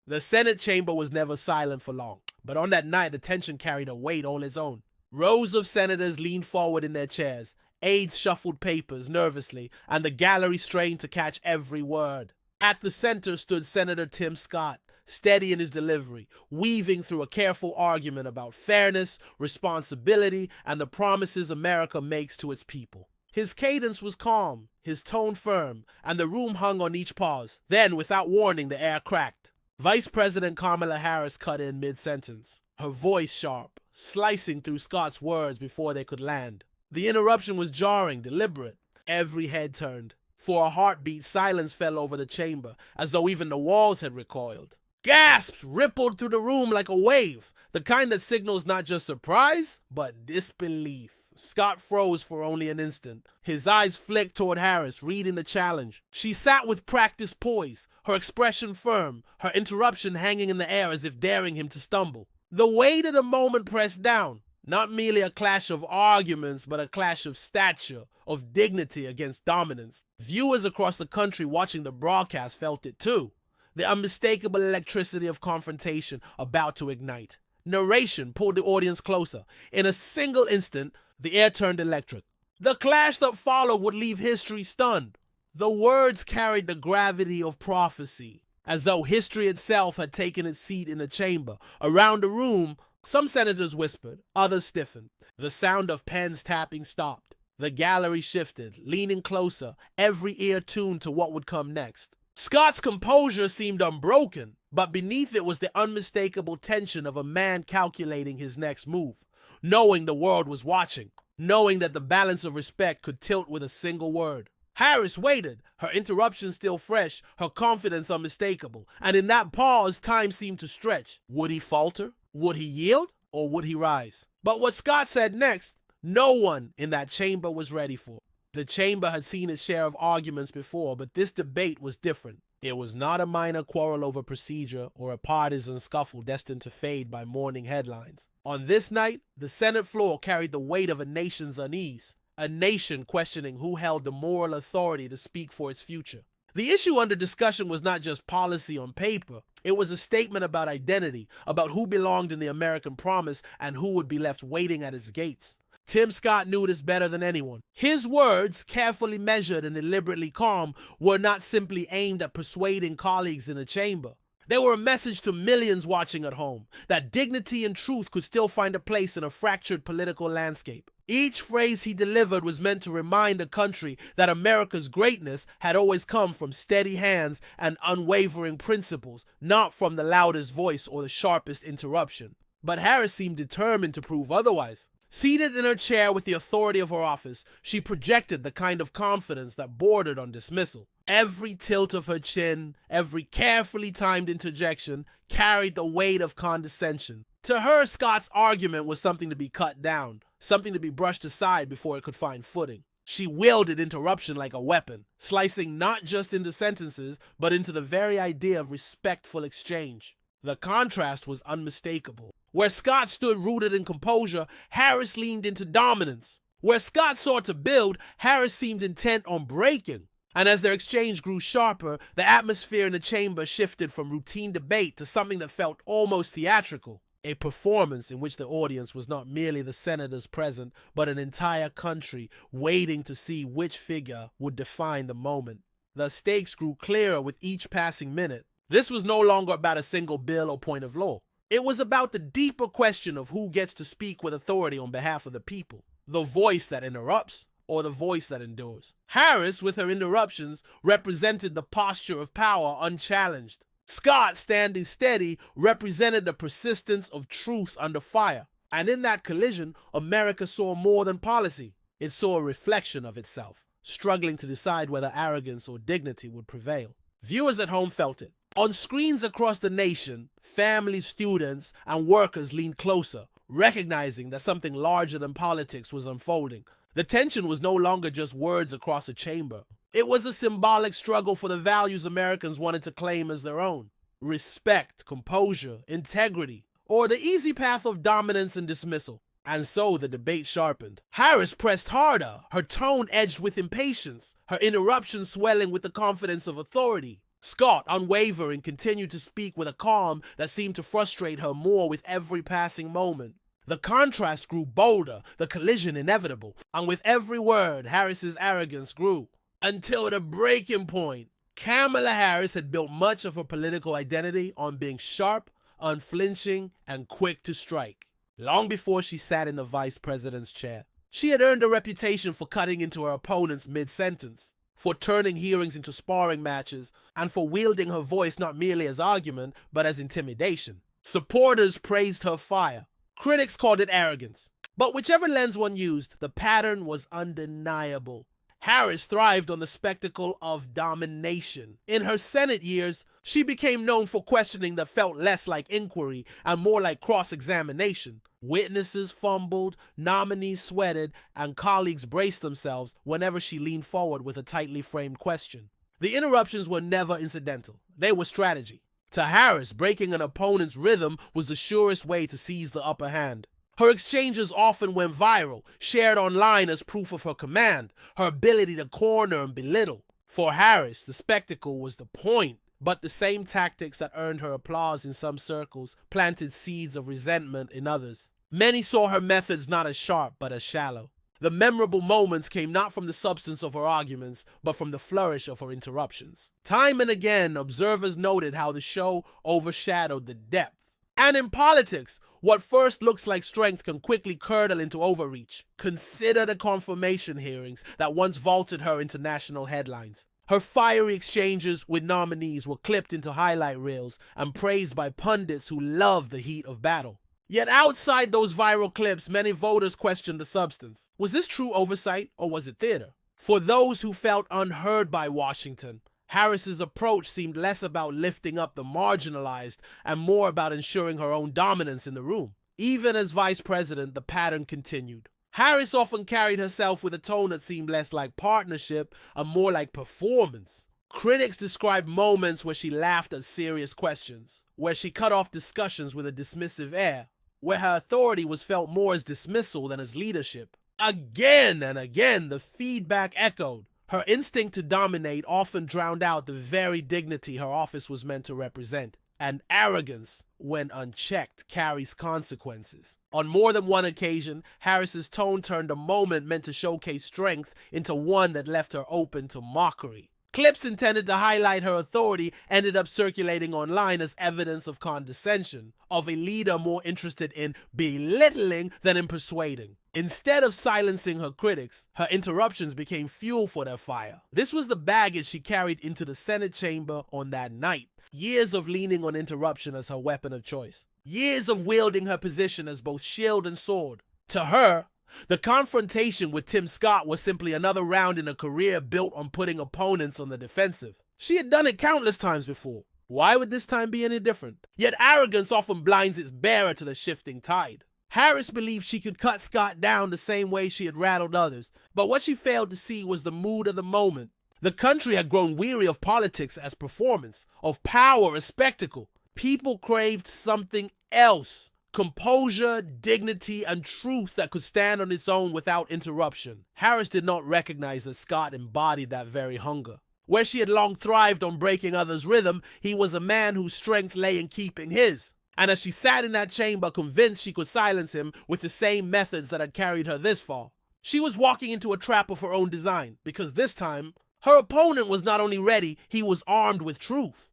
The Senate chamber was never silent for long, but on that night the tension carried a weight all its own. Rows of senators leaned forward in their chairs, aides shuffled papers nervously, and the gallery strained to catch every word. At the center stood Senator Tim Scott, steady in his delivery, weaving through a careful argument about fairness, responsibility, and the promises America makes to its people. His cadence was calm, his tone firm, and the room hung on each pause. Then, without warning, the air cracked. Vice President Kamala Harris cut in mid-sentence, her voice sharp, slicing through Scott's words before they could land. The interruption was jarring, deliberate. Every head turned. For a heartbeat, silence fell over the chamber, as though even the walls had recoiled. Gasps rippled through the room like a wave, the kind that signals not just surprise, but disbelief. Scott froze for only an instant. His eyes flicked toward Harris, reading the challenge. She sat with practiced poise, her expression firm, her interruption hanging in the air as if daring him to stumble. The weight of the moment pressed down. Not merely a clash of arguments, but a clash of stature, of dignity against dominance. Viewers across the country watching the broadcast felt it too. The unmistakable electricity of confrontation about to ignite. Narration pulled the audience closer. In a single instant, the air turned electric. The clash that followed would leave history stunned. The words carried the gravity of prophecy, as though history itself had taken its seat in the chamber. Around the room, some senators whispered, others stiffened. The sound of pens tapping stopped. The gallery shifted, leaning closer, every ear tuned to what would come next. Scott's composure seemed unbroken, but beneath it was the unmistakable tension of a man calculating his next move, knowing the world was watching, knowing that the balance of respect could tilt with a single word. Harris waited, her interruption still fresh, her confidence unmistakable, and in that pause, time seemed to stretch. Would he falter? Would he yield? Or would he rise? But what Scott said next, no one in that chamber was ready for. The chamber had seen its share of arguments before, but this debate was different. It was not a minor quarrel over procedure or a partisan scuffle destined to fade by morning headlines. On this night, the Senate floor carried the weight of a nation's unease, a nation questioning who held the moral authority to speak for its future. The issue under discussion was not just policy on paper. It was a statement about identity, about who belonged in the American promise and who would be left waiting at its gates. Tim Scott knew this better than anyone. His words, carefully measured and deliberately calm, were not simply aimed at persuading colleagues in the chamber. They were a message to millions watching at home, that dignity and truth could still find a place in a fractured political landscape. Each phrase he delivered was meant to remind the country that America's greatness had always come from steady hands and unwavering principles, not from the loudest voice or the sharpest interruption. But Harris seemed determined to prove otherwise. Seated in her chair with the authority of her office, she projected the kind of confidence that bordered on dismissal. Every tilt of her chin, every carefully timed interjection, carried the weight of condescension. To her, Scott's argument was something to be cut down, something to be brushed aside before it could find footing. She wielded interruption like a weapon, slicing not just into sentences, but into the very idea of respectful exchange. The contrast was unmistakable. Where Scott stood rooted in composure, Harris leaned into dominance. Where Scott sought to build, Harris seemed intent on breaking. And as their exchange grew sharper, the atmosphere in the chamber shifted from routine debate to something that felt almost theatrical. A performance in which the audience was not merely the senators present, but an entire country waiting to see which figure would define the moment. The stakes grew clearer with each passing minute. This was no longer about a single bill or point of law. It was about the deeper question of who gets to speak with authority on behalf of the people. The voice that interrupts or the voice that endures. Harris, with her interruptions, represented the posture of power unchallenged. Scott, standing steady, represented the persistence of truth under fire. And in that collision, America saw more than policy. It saw a reflection of itself, struggling to decide whether arrogance or dignity would prevail. Viewers at home felt it. On screens across the nation, families, students, and workers leaned closer, recognizing that something larger than politics was unfolding. The tension was no longer just words across a chamber. It was a symbolic struggle for the values Americans wanted to claim as their own. Respect, composure, integrity, or the easy path of dominance and dismissal. And so the debate sharpened. Harris pressed harder, her tone edged with impatience, her interruptions swelling with the confidence of authority. Scott, unwavering, continued to speak with a calm that seemed to frustrate her more with every passing moment. The contrast grew bolder, the collision inevitable, and with every word, Harris's arrogance grew. Until the breaking point. Kamala Harris had built much of her political identity on being sharp, unflinching, and quick to strike. Long before she sat in the vice president's chair, she had earned a reputation for cutting into her opponents mid-sentence, for turning hearings into sparring matches, and for wielding her voice not merely as argument, but as intimidation. Supporters praised her fire. Critics called it arrogance. But whichever lens one used, the pattern was undeniable. Harris thrived on the spectacle of domination. In her Senate years, she became known for questioning that felt less like inquiry and more like cross-examination. Witnesses fumbled, nominees sweated, and colleagues braced themselves whenever she leaned forward with a tightly framed question. The interruptions were never incidental. They were strategy. To Harris, breaking an opponent's rhythm was the surest way to seize the upper hand. Her exchanges often went viral, shared online as proof of her command, her ability to corner and belittle. For Harris, the spectacle was the point, but the same tactics that earned her applause in some circles planted seeds of resentment in others. Many saw her methods not as sharp, but as shallow. The memorable moments came not from the substance of her arguments, but from the flourish of her interruptions. Time and again, observers noted how the show overshadowed the depth. And in politics, what first looks like strength can quickly curdle into overreach. Consider the confirmation hearings that once vaulted her into national headlines. Her fiery exchanges with nominees were clipped into highlight reels and praised by pundits who loved the heat of battle. Yet outside those viral clips, many voters questioned the substance. Was this true oversight or was it theater? For those who felt unheard by Washington, Harris's approach seemed less about lifting up the marginalized and more about ensuring her own dominance in the room. Even as vice president, the pattern continued. Harris often carried herself with a tone that seemed less like partnership and more like performance. Critics described moments where she laughed at serious questions, where she cut off discussions with a dismissive air, where her authority was felt more as dismissal than as leadership. Again and again, the feedback echoed. Her instinct to dominate often drowned out the very dignity her office was meant to represent. And arrogance, when unchecked, carries consequences. On more than one occasion, Harris's tone turned a moment meant to showcase strength into one that left her open to mockery. Clips intended to highlight her authority ended up circulating online as evidence of condescension, of a leader more interested in belittling than in persuading. Instead of silencing her critics, her interruptions became fuel for their fire. This was the baggage she carried into the Senate chamber on that night. Years of leaning on interruption as her weapon of choice. Years of wielding her position as both shield and sword. To her, the confrontation with Tim Scott was simply another round in a career built on putting opponents on the defensive. She had done it countless times before. Why would this time be any different? Yet arrogance often blinds its bearer to the shifting tide. Harris believed she could cut Scott down the same way she had rattled others, but what she failed to see was the mood of the moment. The country had grown weary of politics as performance, of power as spectacle. People craved something else. Composure, dignity, and truth that could stand on its own without interruption. Harris did not recognize that Scott embodied that very hunger. Where she had long thrived on breaking others' rhythm, he was a man whose strength lay in keeping his. And as she sat in that chamber convinced she could silence him with the same methods that had carried her this far, she was walking into a trap of her own design, because this time, her opponent was not only ready, he was armed with truth.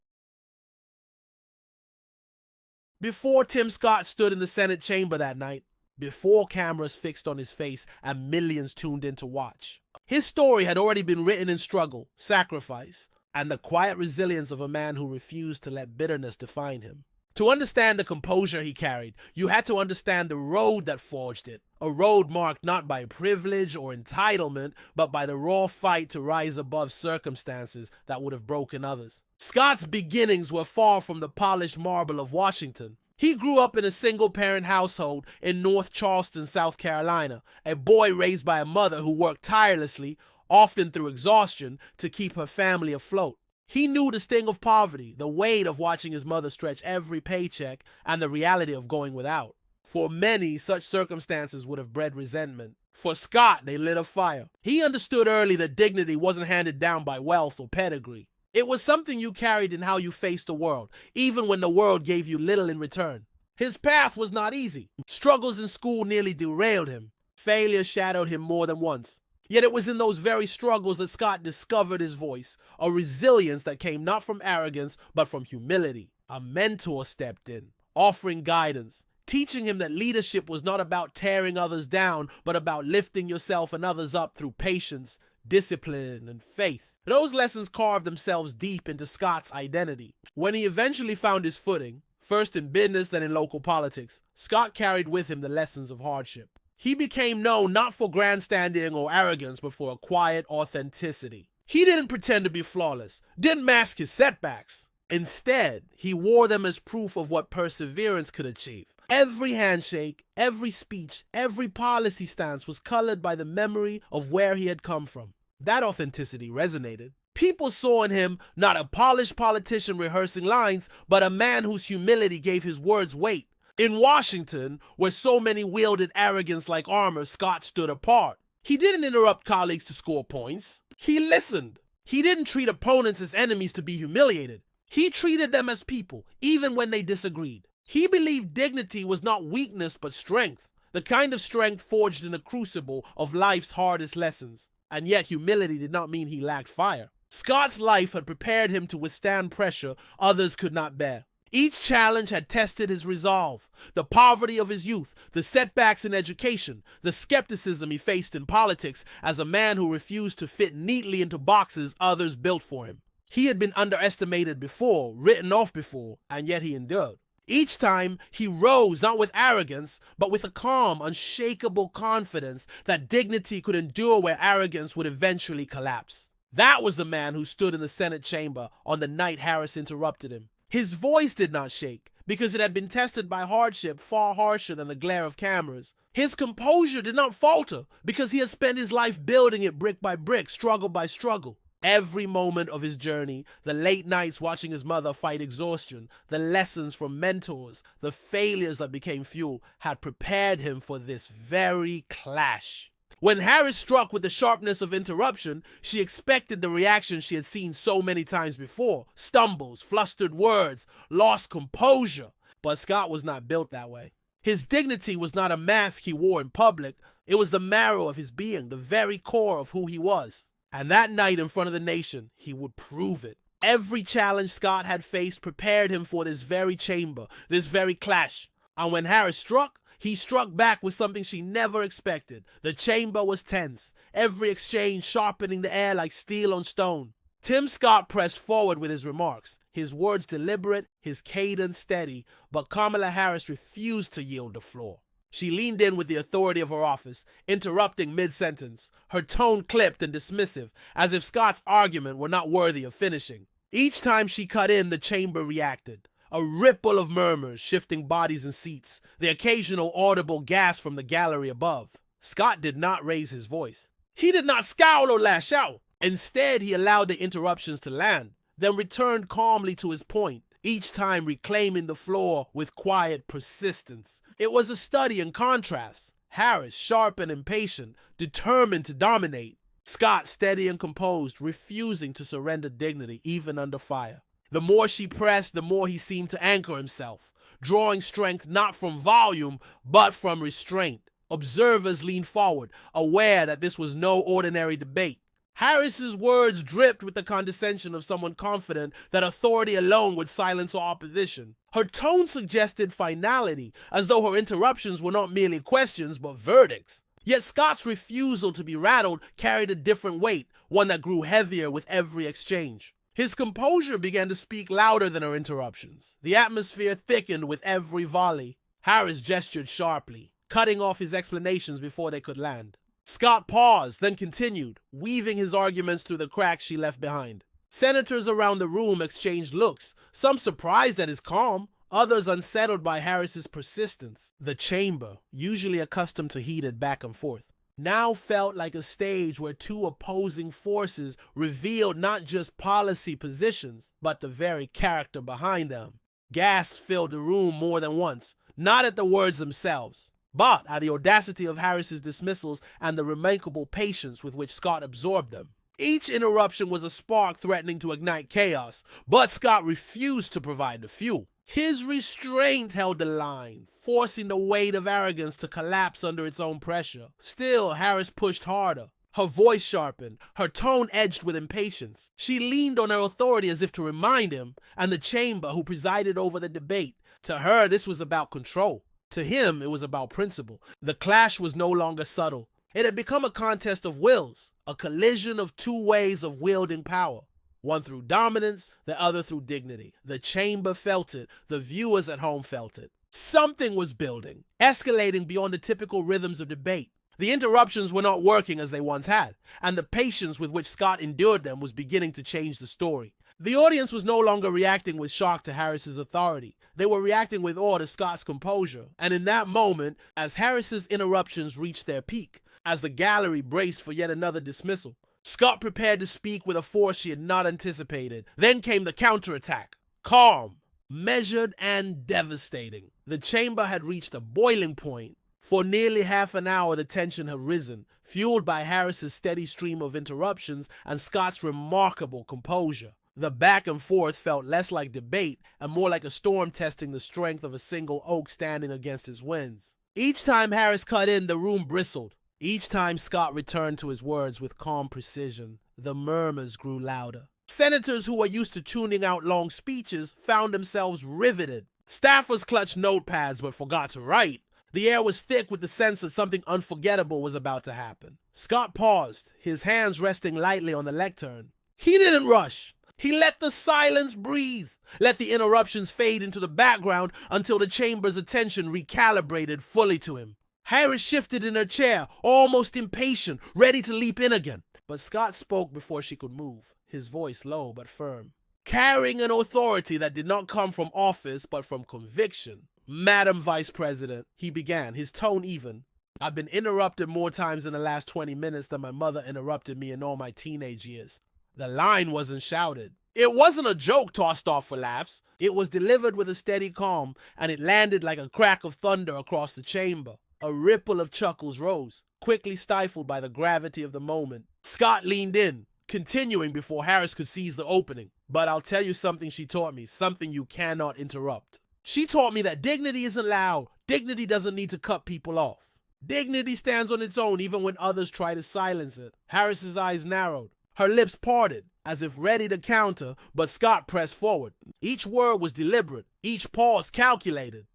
Before Tim Scott stood in the Senate chamber that night, before cameras fixed on his face and millions tuned in to watch, his story had already been written in struggle, sacrifice, and the quiet resilience of a man who refused to let bitterness define him. To understand the composure he carried, you had to understand the road that forged it, a road marked not by privilege or entitlement, but by the raw fight to rise above circumstances that would have broken others. Scott's beginnings were far from the polished marble of Washington. He grew up in a single-parent household in North Charleston, South Carolina, a boy raised by a mother who worked tirelessly, often through exhaustion, to keep her family afloat. He knew the sting of poverty, the weight of watching his mother stretch every paycheck, and the reality of going without. For many, such circumstances would have bred resentment. For Scott, they lit a fire. He understood early that dignity wasn't handed down by wealth or pedigree. It was something you carried in how you faced the world, even when the world gave you little in return. His path was not easy. Struggles in school nearly derailed him. Failure shadowed him more than once. Yet it was in those very struggles that Scott discovered his voice, a resilience that came not from arrogance, but from humility. A mentor stepped in, offering guidance, teaching him that leadership was not about tearing others down, but about lifting yourself and others up through patience, discipline, and faith. Those lessons carved themselves deep into Scott's identity. When he eventually found his footing, first in business then in local politics, Scott carried with him the lessons of hardship. He became known not for grandstanding or arrogance, but for a quiet authenticity. He didn't pretend to be flawless, didn't mask his setbacks. Instead, he wore them as proof of what perseverance could achieve. Every handshake, every speech, every policy stance was colored by the memory of where he had come from. That authenticity resonated. People saw in him not a polished politician rehearsing lines, but a man whose humility gave his words weight. In Washington, where so many wielded arrogance like armor, Scott stood apart. He didn't interrupt colleagues to score points. He listened. He didn't treat opponents as enemies to be humiliated. He treated them as people, even when they disagreed. He believed dignity was not weakness but strength, the kind of strength forged in a crucible of life's hardest lessons. And yet humility did not mean he lacked fire. Scott's life had prepared him to withstand pressure others could not bear. Each challenge had tested his resolve. The poverty of his youth, the setbacks in education, the skepticism he faced in politics as a man who refused to fit neatly into boxes others built for him. He had been underestimated before, written off before, and yet he endured. Each time, he rose not with arrogance, but with a calm, unshakable confidence that dignity could endure where arrogance would eventually collapse. That was the man who stood in the Senate chamber on the night Harris interrupted him. His voice did not shake, because it had been tested by hardship far harsher than the glare of cameras. His composure did not falter, because he had spent his life building it brick by brick, struggle by struggle. Every moment of his journey, the late nights watching his mother fight exhaustion, the lessons from mentors, the failures that became fuel, had prepared him for this very clash. When Harris struck with the sharpness of interruption, she expected the reaction she had seen so many times before: stumbles, flustered words, lost composure. But Scott was not built that way. His dignity was not a mask he wore in public. It was the marrow of his being, the very core of who he was. And that night in front of the nation, he would prove it. Every challenge Scott had faced prepared him for this very chamber, this very clash. And when Harris struck, he struck back with something she never expected. The chamber was tense, every exchange sharpening the air like steel on stone. Tim Scott pressed forward with his remarks, his words deliberate, his cadence steady, but Kamala Harris refused to yield the floor. She leaned in with the authority of her office, interrupting mid-sentence, her tone clipped and dismissive, as if Scott's argument were not worthy of finishing. Each time she cut in, the chamber reacted. A ripple of murmurs, shifting bodies and seats, the occasional audible gasp from the gallery above. Scott did not raise his voice. He did not scowl or lash out. Instead, he allowed the interruptions to land, then returned calmly to his point, each time reclaiming the floor with quiet persistence. It was a study in contrast. Harris, sharp and impatient, determined to dominate. Scott, steady and composed, refusing to surrender dignity even under fire. The more she pressed, the more he seemed to anchor himself, drawing strength not from volume, but from restraint. Observers leaned forward, aware that this was no ordinary debate. Harris's words dripped with the condescension of someone confident that authority alone would silence all opposition. Her tone suggested finality, as though her interruptions were not merely questions but verdicts. Yet Scott's refusal to be rattled carried a different weight, one that grew heavier with every exchange. His composure began to speak louder than her interruptions. The atmosphere thickened with every volley. Harris gestured sharply, cutting off his explanations before they could land. Scott paused, then continued, weaving his arguments through the cracks she left behind. Senators around the room exchanged looks, some surprised at his calm, others unsettled by Harris's persistence. The chamber, usually accustomed to heated back and forth, now felt like a stage where two opposing forces revealed not just policy positions, but the very character behind them. Gasps filled the room more than once, not at the words themselves, but at the audacity of Harris's dismissals and the remarkable patience with which Scott absorbed them. Each interruption was a spark threatening to ignite chaos, but Scott refused to provide the fuel. His restraint held the line, forcing the weight of arrogance to collapse under its own pressure. Still, Harris pushed harder. Her voice sharpened, her tone edged with impatience. She leaned on her authority as if to remind him, and the chamber, who presided over the debate. To her, this was about control. To him, it was about principle. The clash was no longer subtle. It had become a contest of wills, a collision of two ways of wielding power. One through dominance, the other through dignity. The chamber felt it, the viewers at home felt it. Something was building, escalating beyond the typical rhythms of debate. The interruptions were not working as they once had, and the patience with which Scott endured them was beginning to change the story. The audience was no longer reacting with shock to Harris's authority. They were reacting with awe to Scott's composure. And in that moment, as Harris's interruptions reached their peak, as the gallery braced for yet another dismissal, Scott prepared to speak with a force she had not anticipated. Then came the counterattack. Calm, measured, and devastating. The chamber had reached a boiling point. For nearly half an hour, the tension had risen, fueled by Harris's steady stream of interruptions and Scott's remarkable composure. The back and forth felt less like debate and more like a storm testing the strength of a single oak standing against its winds. Each time Harris cut in, the room bristled. Each time Scott returned to his words with calm precision, the murmurs grew louder. Senators who were used to tuning out long speeches found themselves riveted. Staffers clutched notepads but forgot to write. The air was thick with the sense that something unforgettable was about to happen. Scott paused, his hands resting lightly on the lectern. He didn't rush. He let the silence breathe, let the interruptions fade into the background until the chamber's attention recalibrated fully to him. Harris shifted in her chair, almost impatient, ready to leap in again. But Scott spoke before she could move, his voice low but firm, carrying an authority that did not come from office but from conviction. Madam Vice President, he began, his tone even. I've been interrupted more times in the last 20 minutes than my mother interrupted me in all my teenage years. The line wasn't shouted. It wasn't a joke tossed off for laughs. It was delivered with a steady calm, and it landed like a crack of thunder across the chamber. A ripple of chuckles rose, quickly stifled by the gravity of the moment. Scott leaned in, continuing before Harris could seize the opening. But I'll tell you something she taught me, something you cannot interrupt. She taught me that dignity isn't loud. Dignity doesn't need to cut people off. Dignity stands on its own even when others try to silence it. Harris's eyes narrowed. Her lips parted, as if ready to counter, but Scott pressed forward. Each word was deliberate, each pause calculated.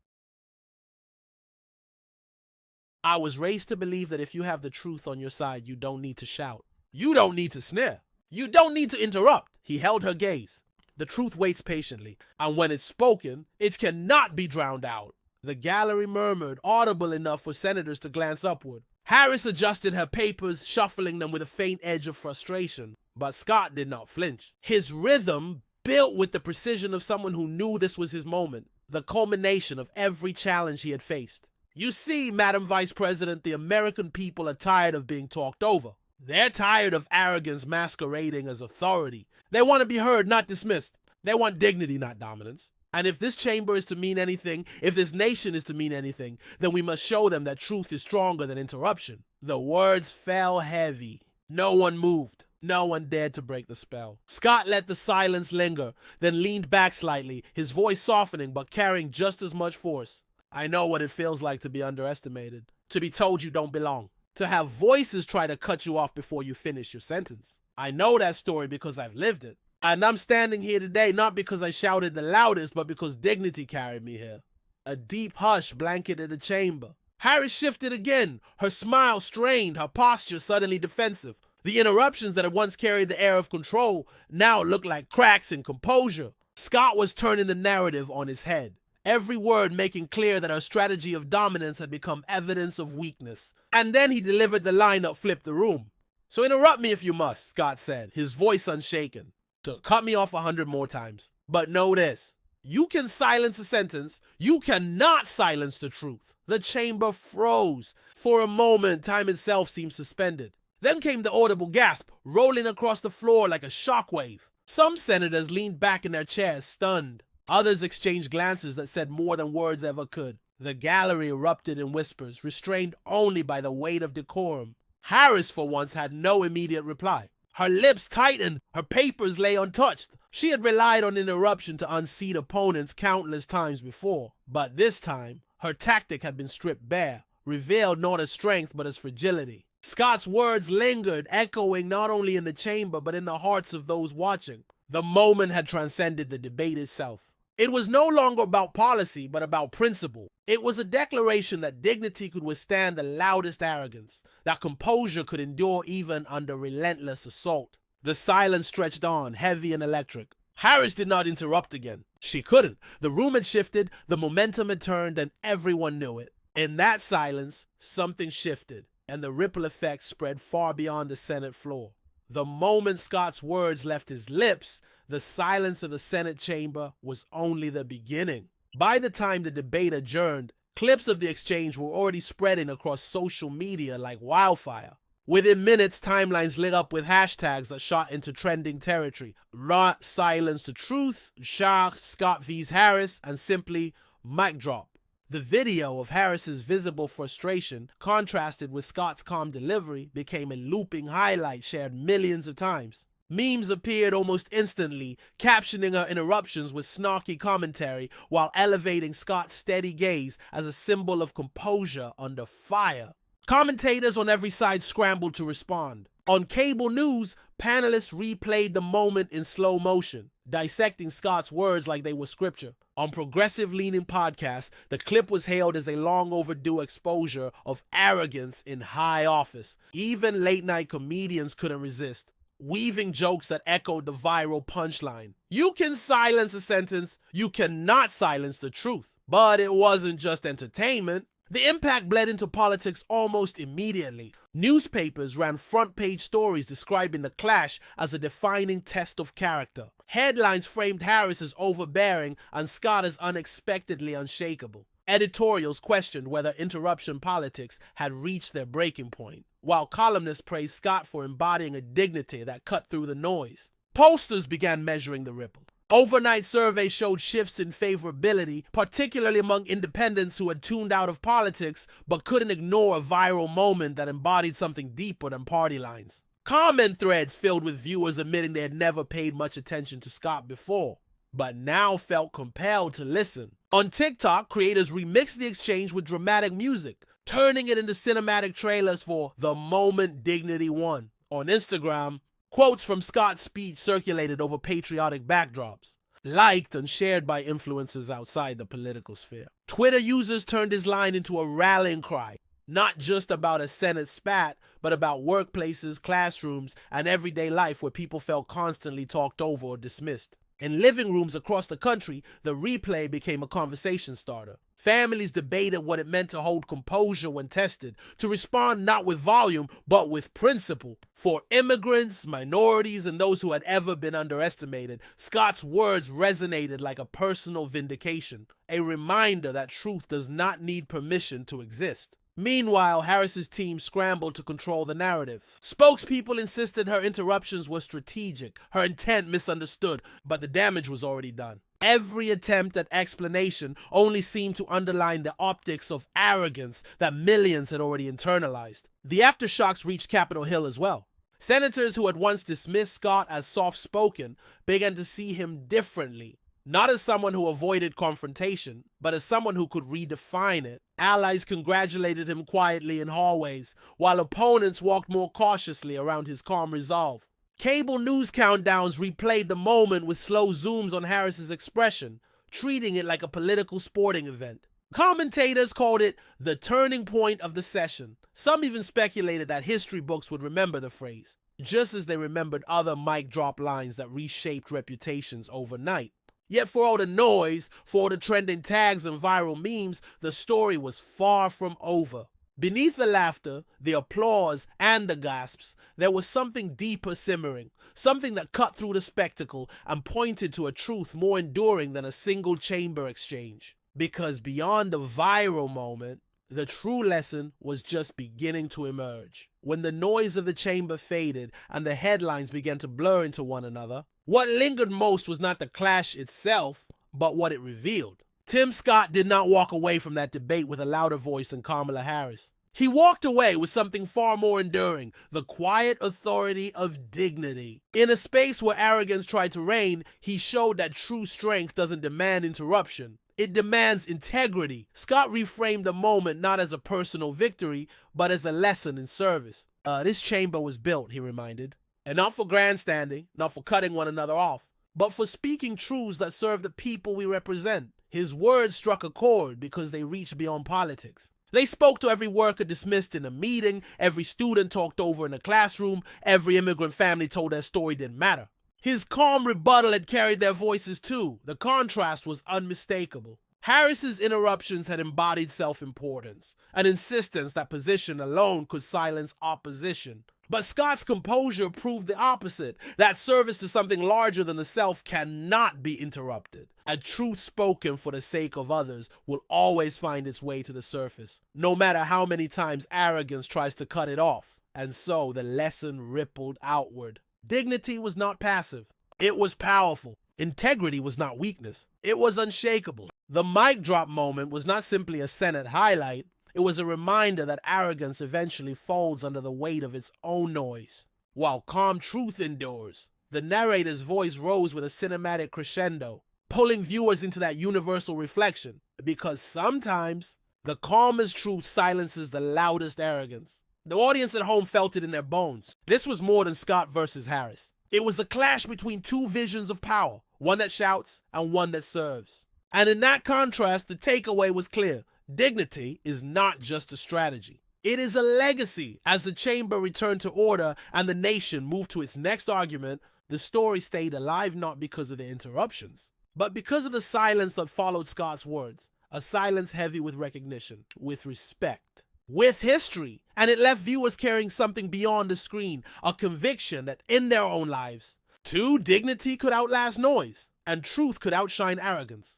I was raised to believe that if you have the truth on your side, you don't need to shout. You don't need to sneer. You don't need to interrupt. He held her gaze. The truth waits patiently, and when it's spoken, it cannot be drowned out. The gallery murmured, audible enough for senators to glance upward. Harris adjusted her papers, shuffling them with a faint edge of frustration. But Scott did not flinch. His rhythm, built with the precision of someone who knew this was his moment, the culmination of every challenge he had faced. You see, Madam Vice President, the American people are tired of being talked over. They're tired of arrogance masquerading as authority. They want to be heard, not dismissed. They want dignity, not dominance. And if this chamber is to mean anything, if this nation is to mean anything, then we must show them that truth is stronger than interruption. The words fell heavy. No one moved. No one dared to break the spell. Scott let the silence linger, then leaned back slightly, his voice softening but carrying just as much force. I know what it feels like to be underestimated, to be told you don't belong, to have voices try to cut you off before you finish your sentence. I know that story because I've lived it. And I'm standing here today not because I shouted the loudest, but because dignity carried me here. A deep hush blanketed the chamber. Harris shifted again, her smile strained, her posture suddenly defensive. The interruptions that had once carried the air of control now looked like cracks in composure. Scott was turning the narrative on his head, every word making clear that her strategy of dominance had become evidence of weakness. And then he delivered the line that flipped the room. So interrupt me if you must, Scott said, his voice unshaken. To cut me off 100 more times. But know this. You can silence a sentence. You cannot silence the truth. The chamber froze. For a moment, time itself seemed suspended. Then came the audible gasp, rolling across the floor like a shockwave. Some senators leaned back in their chairs, stunned. Others exchanged glances that said more than words ever could. The gallery erupted in whispers, restrained only by the weight of decorum. Harris, for once, had no immediate reply. Her lips tightened, her papers lay untouched. She had relied on interruption to unseat opponents countless times before, but this time, her tactic had been stripped bare, revealed not as strength but as fragility. Scott's words lingered, echoing not only in the chamber but in the hearts of those watching. The moment had transcended the debate itself. It was no longer about policy, but about principle. It was a declaration that dignity could withstand the loudest arrogance, that composure could endure even under relentless assault. The silence stretched on, heavy and electric. Harris did not interrupt again. She couldn't. The room had shifted, the momentum had turned, and everyone knew it. In that silence, something shifted, and the ripple effect spread far beyond the Senate floor. The moment Scott's words left his lips, the silence of the Senate chamber was only the beginning. By the time the debate adjourned, clips of the exchange were already spreading across social media like wildfire. Within minutes, timelines lit up with hashtags that shot into trending territory. Not silence the truth, Shah, Scott vs. Harris, and simply mic drop. The video of Harris's visible frustration, contrasted with Scott's calm delivery, became a looping highlight shared millions of times. Memes appeared almost instantly, captioning her interruptions with snarky commentary while elevating Scott's steady gaze as a symbol of composure under fire. Commentators on every side scrambled to respond. On cable news, panelists replayed the moment in slow motion, dissecting Scott's words like they were scripture. On progressive-leaning podcasts, the clip was hailed as a long-overdue exposure of arrogance in high office. Even late-night comedians couldn't resist, weaving jokes that echoed the viral punchline. You can silence a sentence, you cannot silence the truth. But it wasn't just entertainment. The impact bled into politics almost immediately. Newspapers ran front-page stories describing the clash as a defining test of character. Headlines framed Harris as overbearing and Scott as unexpectedly unshakable. Editorials questioned whether interruption politics had reached their breaking point, while columnists praised Scott for embodying a dignity that cut through the noise. Pollsters began measuring the ripple. Overnight surveys showed shifts in favorability, particularly among independents who had tuned out of politics but couldn't ignore a viral moment that embodied something deeper than party lines. Comment threads filled with viewers admitting they had never paid much attention to Scott before, but now felt compelled to listen. On TikTok, creators remixed the exchange with dramatic music, turning it into cinematic trailers for The Moment Dignity Won. On Instagram, quotes from Scott's speech circulated over patriotic backdrops, liked and shared by influencers outside the political sphere. Twitter users turned his line into a rallying cry, not just about a Senate spat, but about workplaces, classrooms, and everyday life where people felt constantly talked over or dismissed. In living rooms across the country, the replay became a conversation starter. Families debated what it meant to hold composure when tested, to respond not with volume, but with principle. For immigrants, minorities, and those who had ever been underestimated, Scott's words resonated like a personal vindication, a reminder that truth does not need permission to exist. Meanwhile, Harris's team scrambled to control the narrative. Spokespeople insisted her interruptions were strategic, her intent misunderstood, but the damage was already done. Every attempt at explanation only seemed to underline the optics of arrogance that millions had already internalized. The aftershocks reached Capitol Hill as well. Senators who had once dismissed Scott as soft-spoken began to see him differently. Not as someone who avoided confrontation, but as someone who could redefine it. Allies congratulated him quietly in hallways, while opponents walked more cautiously around his calm resolve. Cable news countdowns replayed the moment with slow zooms on Harris's expression, treating it like a political sporting event. Commentators called it the turning point of the session. Some even speculated that history books would remember the phrase, just as they remembered other mic drop lines that reshaped reputations overnight. Yet for all the noise, for all the trending tags and viral memes, the story was far from over. Beneath the laughter, the applause, and the gasps, there was something deeper simmering, something that cut through the spectacle and pointed to a truth more enduring than a single chamber exchange. Because beyond the viral moment, the true lesson was just beginning to emerge. When the noise of the chamber faded and the headlines began to blur into one another, what lingered most was not the clash itself, but what it revealed. Tim Scott did not walk away from that debate with a louder voice than Kamala Harris. He walked away with something far more enduring, the quiet authority of dignity. In a space where arrogance tried to reign, he showed that true strength doesn't demand interruption. It demands integrity. Scott reframed the moment not as a personal victory, but as a lesson in service. This chamber was built, he reminded, and not for grandstanding, not for cutting one another off, but for speaking truths that serve the people we represent. His words struck a chord because they reached beyond politics. They spoke to every worker dismissed in a meeting, every student talked over in a classroom, every immigrant family told their story didn't matter. His calm rebuttal had carried their voices too. The contrast was unmistakable. Harris's interruptions had embodied self-importance, an insistence that position alone could silence opposition. But Scott's composure proved the opposite, that service to something larger than the self cannot be interrupted. A truth spoken for the sake of others will always find its way to the surface, no matter how many times arrogance tries to cut it off. And so the lesson rippled outward. Dignity was not passive. It was powerful. Integrity was not weakness. It was unshakable. The mic drop moment was not simply a Senate highlight. It was a reminder that arrogance eventually folds under the weight of its own noise, while calm truth endures. The narrator's voice rose with a cinematic crescendo, pulling viewers into that universal reflection, because sometimes the calmest truth silences the loudest arrogance. The audience at home felt it in their bones. This was more than Scott versus Harris. It was a clash between two visions of power, one that shouts and one that serves. And in that contrast, the takeaway was clear. Dignity is not just a strategy. It is a legacy. As the chamber returned to order and the nation moved to its next argument, the story stayed alive not because of the interruptions, but because of the silence that followed Scott's words. A silence heavy with recognition, with respect, with history. And it left viewers carrying something beyond the screen, a conviction that in their own lives, too, dignity could outlast noise, and truth could outshine arrogance.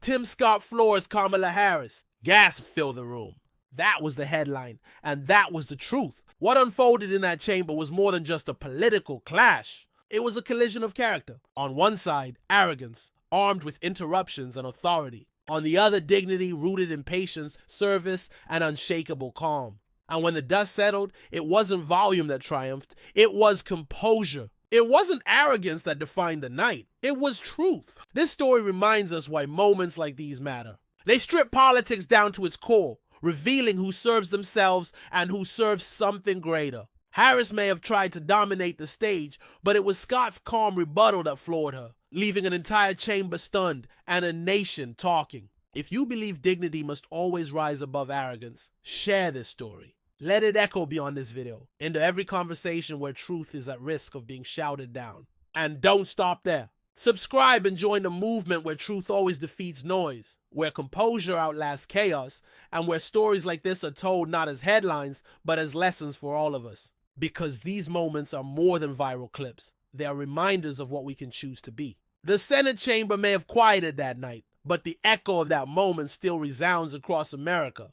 Tim Scott floors Kamala Harris. Gasp filled the room. That was the headline, and that was the truth. What unfolded in that chamber was more than just a political clash. It was a collision of character. On one side, arrogance, armed with interruptions and authority. On the other, dignity rooted in patience, service, and unshakable calm. And when the dust settled, it wasn't volume that triumphed, it was composure. It wasn't arrogance that defined the night. It was truth. This story reminds us why moments like these matter. They strip politics down to its core, revealing who serves themselves and who serves something greater. Harris may have tried to dominate the stage, but it was Scott's calm rebuttal that floored her, leaving an entire chamber stunned and a nation talking. If you believe dignity must always rise above arrogance, share this story. Let it echo beyond this video, into every conversation where truth is at risk of being shouted down. And don't stop there. Subscribe and join the movement where truth always defeats noise, where composure outlasts chaos, and where stories like this are told not as headlines, but as lessons for all of us. Because these moments are more than viral clips. They are reminders of what we can choose to be. The Senate chamber may have quieted that night, but the echo of that moment still resounds across America.